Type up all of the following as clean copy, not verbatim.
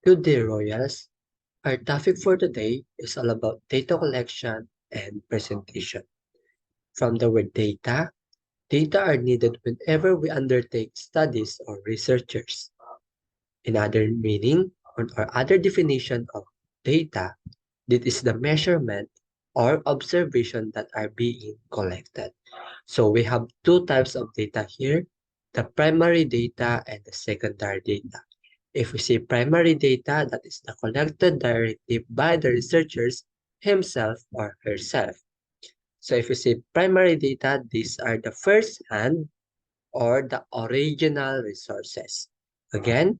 Good day, Royals. Our topic for today is all about data collection and presentation. From the word data, data are needed whenever we undertake studies or researchers. Another meaning or other definition of data, this is the measurement or observation that are being collected. So we have two types of data here, the primary data and the secondary data. If we see primary data, that is the collected directly by the researchers himself or herself. So if we see primary data, these are the first hand or the original resources. Again,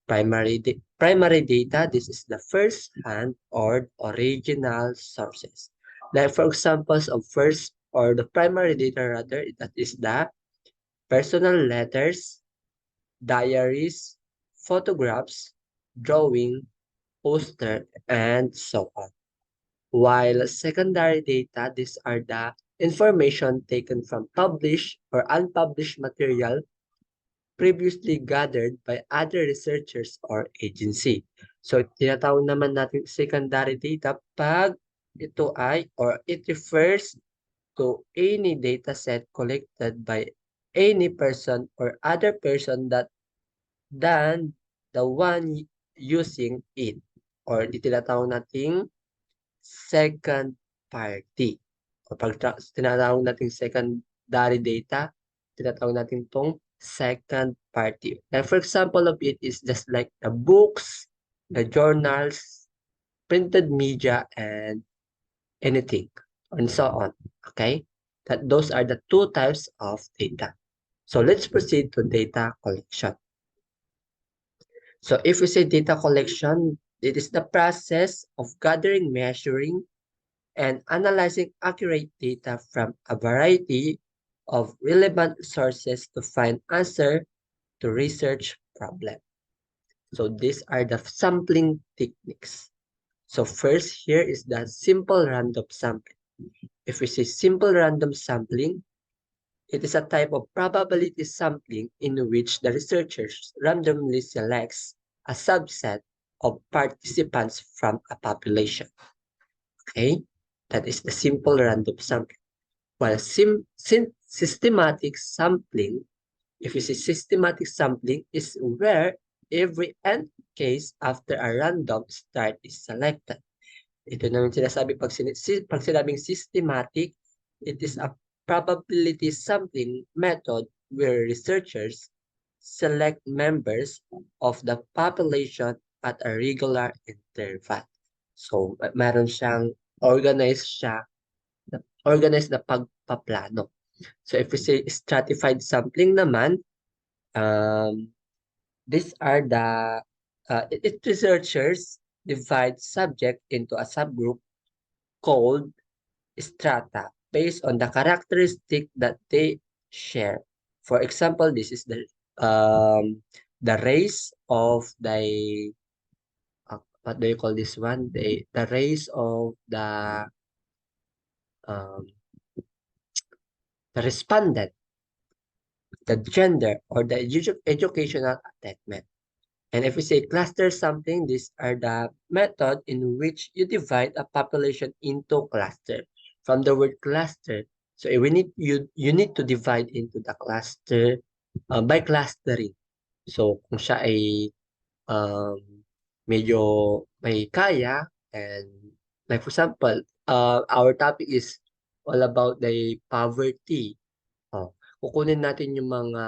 primary data, this is the first hand or original sources. Like for examples of first or the primary data rather, that is the personal letters, diaries, photographs, drawing, poster, and so on. While secondary data, these are the information taken from published or unpublished material previously gathered by other researchers or agency. So, tinatawag naman natin secondary data pag ito ay or it refers to any data set collected by any person or other person than the one using it or tinatawag nating second party. O pag tinatawag nating secondary data, tinatawag natin tong second party. Like for example of it is just like the books, the journals, printed media, and anything, and so on. Okay? That those are the two types of data. So let's proceed to data collection. So if we say data collection, it is the process of gathering, measuring, and analyzing accurate data from a variety of relevant sources to find answer to research problem. So these are the sampling techniques. So first here is the simple random sampling. If we say simple random sampling, it is a type of probability sampling in which the researchers randomly selects a subset of participants from a population. Okay, that is the simple random sampling. While systematic sampling, if you say systematic sampling, is where every end case after a random start is selected. Ito naman sinasabi pag sinabing systematic, it is a probability sampling method where researchers select members of the population at a regular interval. So, meron siyang organized na pagpaplano. So, if we say stratified sampling naman, um, these are the researchers divide subject into a subgroup called strata based on the characteristic that they share. For example, this is the race of what do you call this one? The race of um, the respondent, the gender, or the educational attainment. And if we say cluster sampling, these are the method in which you divide a population into cluster. From the word cluster, so you need to divide into the cluster by clustering. So kung siya ay um, medyo may kaya and like for example, our topic is all about the poverty. Oh, kukunin natin yung mga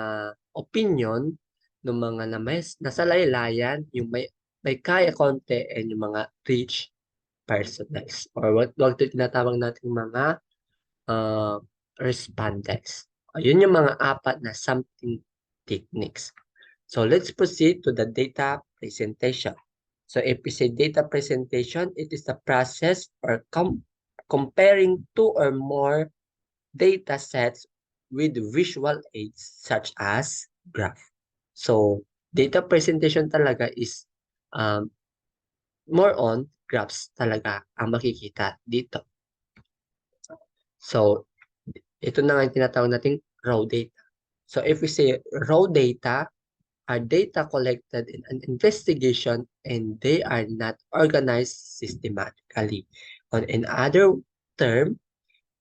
opinion ng mga nasa laylayan, yung may kaya konti and yung mga rich personals or wag tinatawag nating mga uh, respondents. Yun yung mga apat na something techniques. So let's proceed to the data presentation. So if we say data presentation, it is the process or comparing two or more data sets with visual aids such as graph. So data presentation talaga is um, more on graphs talaga ang makikita dito. So ito na nga yung tinatawag nating raw data. So if we say raw data, are data collected in an investigation and they are not organized systematically. On another term,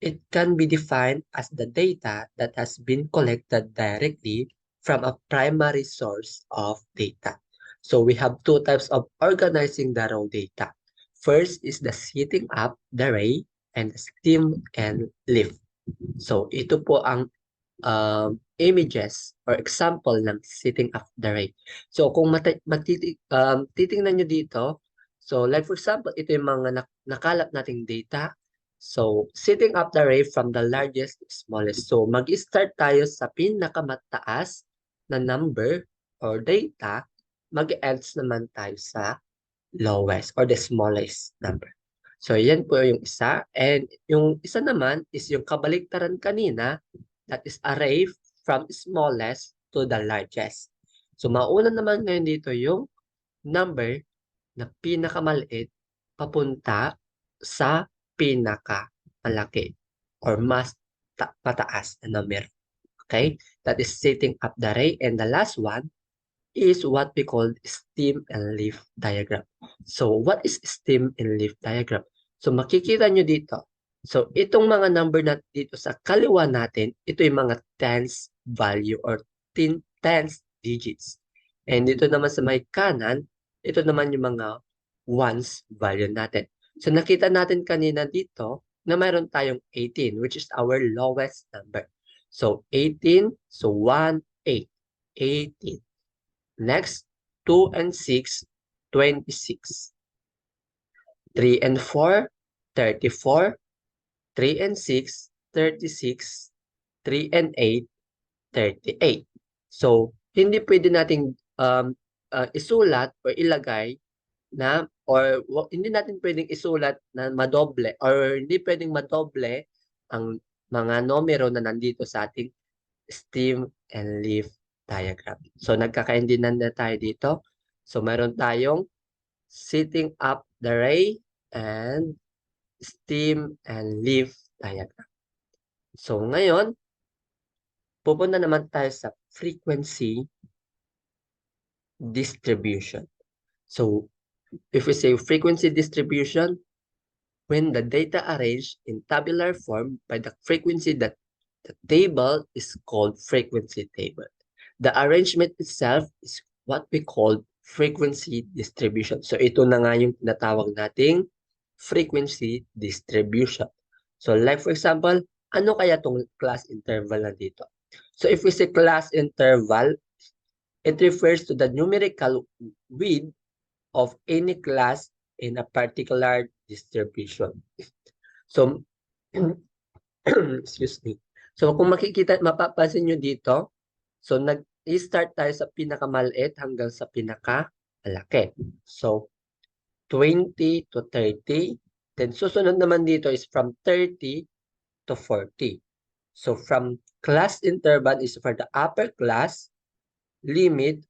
it can be defined as the data that has been collected directly from a primary source of data. So we have two types of organizing the raw data. First is the setting up the array and stem and leaf. So ito po ang images or example ng setting up the array. So kung titingnan nyo dito, so like for example, ito yung mga nakalap nating data. So setting up the array from the largest to smallest. So mag-start tayo sa pinakamataas na number or data, mag-ends naman tayo sa lowest or the smallest number. So, yan po yung isa. And yung isa naman is yung kabaliktaran kanina, that is array from smallest to the largest. So, mauna naman ngayon dito yung number na pinakamaliit papunta sa pinakamalaki or mas pataas na number. Okay? That is setting up the array. And the last one is what we call stem and leaf diagram. So, what is stem and leaf diagram? So, makikita nyo dito. So, itong mga number na dito sa kaliwa natin, ito yung mga tens value or tens digits. And dito naman sa may kanan, ito naman yung mga ones value natin. So, nakita natin kanina dito na mayroon tayong 18, which is our lowest number. So, 18, so 1, 8, 18. Next, 2 and 6, 26. 3 and 4, 34. 3 and 6, 36. 3 and 8, 38. So, hindi pwede nating isulat or ilagay na or hindi natin pwedeng isulat na madoble or hindi pwedeng madoble ang mga numero na nandito sa ating stem and leaf diagram. So, nagkakaintindihan na tayo dito. So, meron tayong setting up the array and stem and leaf diagram. So, ngayon, pupunta naman tayo sa frequency distribution. So, if we say frequency distribution, when the data arranged in tabular form by the frequency that the table is called frequency table. The arrangement itself is what we call frequency distribution. So, ito na nga yung tinatawag nating frequency distribution. So, like for example, ano kaya itong class interval na dito? So, if we say class interval, it refers to the numerical width of any class in a particular distribution. So, excuse me. So, kung mapapansin nyo dito, so, nag-start tayo sa pinakamaliit hanggang sa pinakamalaki. So, 20 to 30. Then, susunod naman dito is from 30 to 40. So, from class interval is for the upper class limit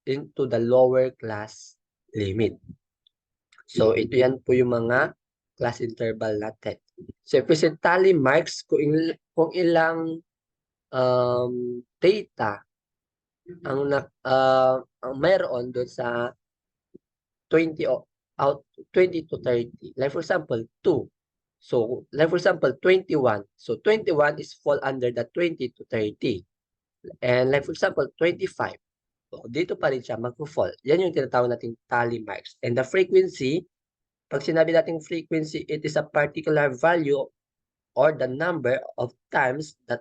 into the lower class limit. So, ito yan po yung mga class interval natin. So, if we say tally marks, kung ilang data ang mayroon doon sa 20 to 30. Like for example, 2. So, like for example, 21. So, 21 is fall under the 20 to 30. And like for example, 25. So, dito pa rin siya mag-fall. Yan yung tinatawag nating tally marks. And the frequency, pag sinabi nating frequency, it is a particular value or the number of times the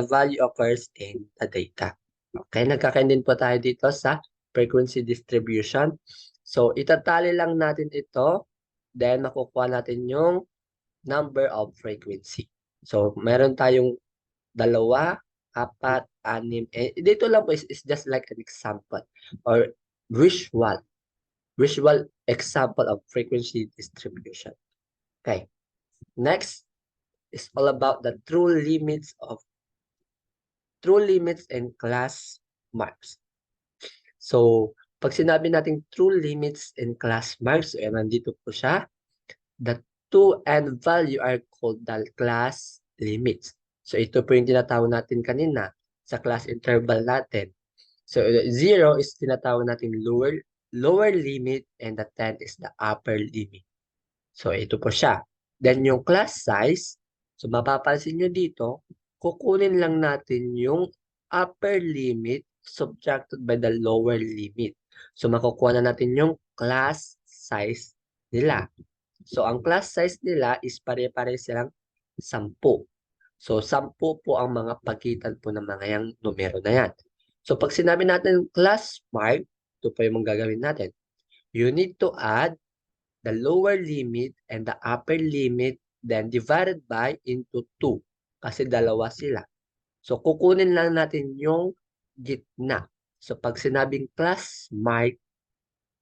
value occurs in the data. Okay, nagkakain din po tayo dito sa frequency distribution. So, itatali lang natin ito, then makukuha natin yung number of frequency. So, meron tayong 2, 4, 6. Dito lang po is just like an example or visual example of frequency distribution. Okay. Next is all about the true limits and class marks. So, pag sinabi natin true limits and class marks, so nandito po siya. The two and value are called the class limits. So, ito po yung tinatawag natin kanina. sa class interval natin. So 0 is tinatawag nating lower limit and the 10 is the upper limit. So ito po siya. Then yung class size, so mapapansin nyo dito, kukunin lang natin yung upper limit subtracted by the lower limit. So makukuha na natin yung class size nila. So ang class size nila is pare-pare silang 10. So 10 po ang mga pagitan po ng mga yung numero na yan. So pag sinabi natin class mark, ito po yung gagawin natin. You need to add the lower limit and the upper limit then divided by into 2 kasi dalawa sila. So kukunin lang natin yung gitna. So pag sinabing class mark,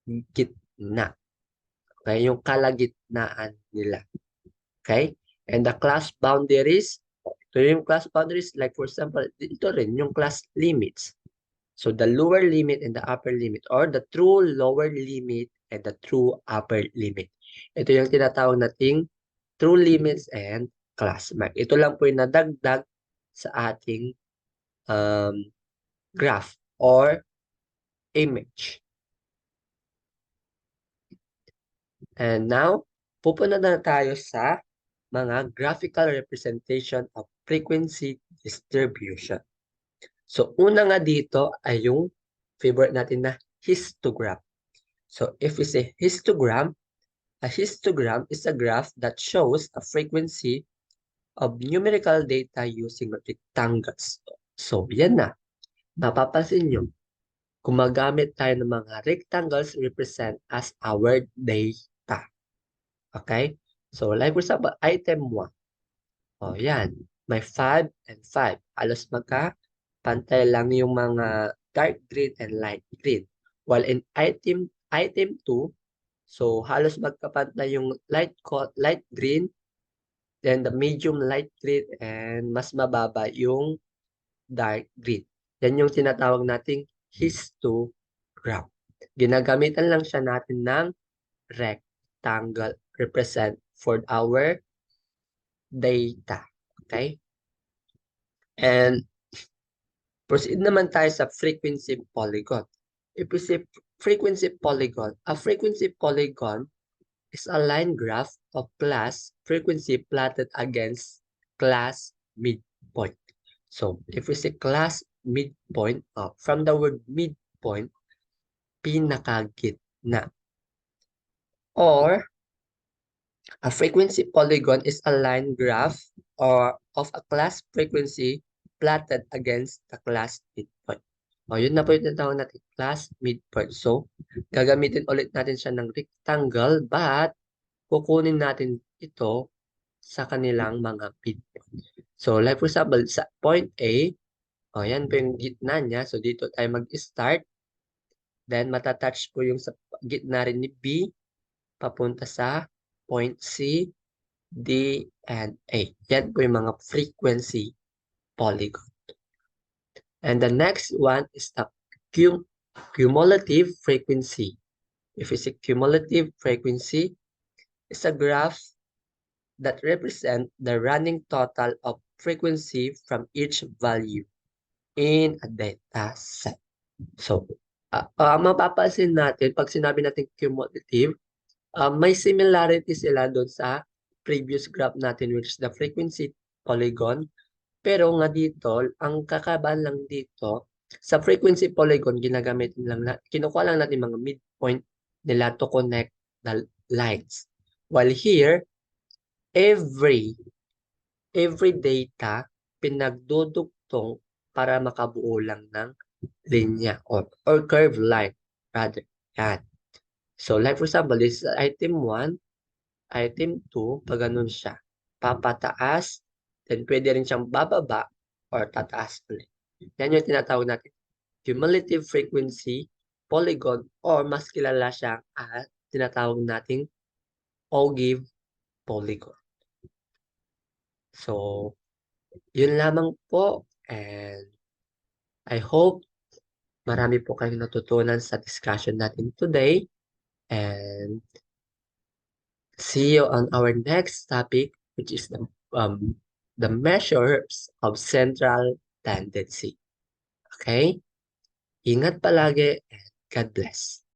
gitna. Okay, yung kalagitnaan nila. Okay? And the class boundaries, ito yung class boundaries, like for example, ito rin yung class limits. So the lower limit and the upper limit or the true lower limit and the true upper limit. Ito yung tinatawag nating true limits and class mark. Ito lang po yung nadagdag sa ating graph or image. And now, pupunta na tayo sa mga graphical representation of frequency distribution. So, una nga dito ay yung favorite natin na histogram. So, if we say histogram, a histogram is a graph that shows a frequency of numerical data using rectangles. So, yan na. Mapapansin nyo, gumagamit tayo ng mga rectangles represent as our data. Okay? So, like for example, item 1. O, yan. May 5 and 5. Halos magka-pantay lang yung mga dark green and light green. While in item 2, so halos magkapantay yung light green, then the medium light green, and mas mababa yung dark green. Yan yung tinatawag nating histogram. Ginagamitan lang siya natin ng rectangle represent for our data. Okay? And proceed naman tayo sa frequency polygon. If we say frequency polygon, a frequency polygon is a line graph of class frequency plotted against class midpoint. So, if we say class midpoint, from the word midpoint, pinakagitna. Or, a frequency polygon is a line graph or of a class frequency plotted against the class midpoint. O, yun na po yung tinatawag natin class midpoint. So, gagamitin ulit natin siya ng rectangle, but kukunin natin ito sa kanilang mga midpoint. So, like for example, sa point A, o yan po yung gitna niya. So, dito tayo mag-start. Then, matatouch po yung sa gitna rin ni B, papunta sa point C, D, and A. Yan po yung mga frequency polygon. And the next one is the cumulative frequency. If it's a cumulative frequency, it's a graph that represent the running total of frequency from each value in a data set. So, mapapansin natin, pag sinabi natin cumulative, may similarity sila doon sa previous graph natin, which is the frequency polygon. Pero nga dito, ang kakabaan lang dito, sa frequency polygon, kinukuha lang natin mga midpoint nila to connect the lines. While here, every data pinagdudugtong para makabuo lang ng linya or curved line rather. Yan. So, like for example, this is item 1, item 2, pag ganun siya. Papataas, then pwede rin siyang bababa or tataas ulit. Yan yung tinatawag natin cumulative frequency polygon or mas kilala siya at tinatawag nating ogive polygon. So, yun lamang po, and I hope marami po kayong natutunan sa discussion natin today, and see you on our next topic, which is the measures of central tendency. Okay? Ingat palagi and God bless.